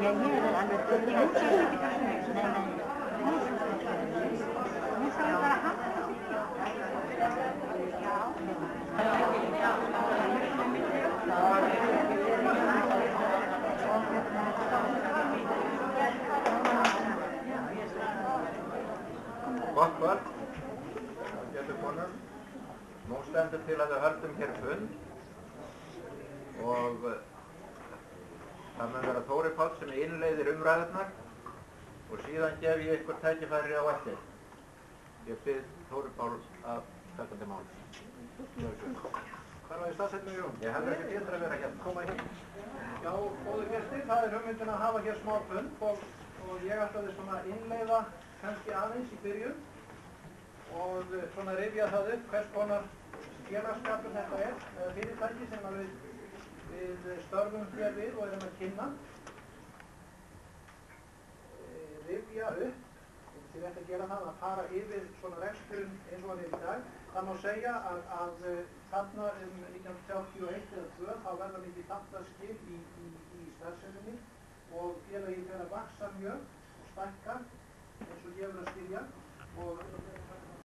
ég er alveg fulltækt. Nú skal við bara hafa Gott kvöld, getur konur. Nú stendur til að við höldum hér fund og það mun vera Þórir Páll sem innleiðir umræðurnar og síðan gef ég ykkur tækifæri á eftir. Ég bið Þórir Páll að taka til máls. Hvar var ég staðsettur, Jón? Ég hef ekki betra að vera hérna. Koma hér. Já, góðir gestir, það er hugmyndin að hafa hér smá fund og ég ætlaði svona að innleiða kannski aðeins í byrjun og svona rifja það upp hvers konar félagsskapur þetta er, eða fyrirtæki sem við störfum hér við og erum að kynna. Rifja upp, ég ætla að gera það að fara yfir svona reksturinn eins og hann er í dag. Það má segja að þarna 1931 eða 2 þá verða mikið þáttaskil í starfseminni og félagið fer að vaxa mjög og stækka eins og ég verður að skilja og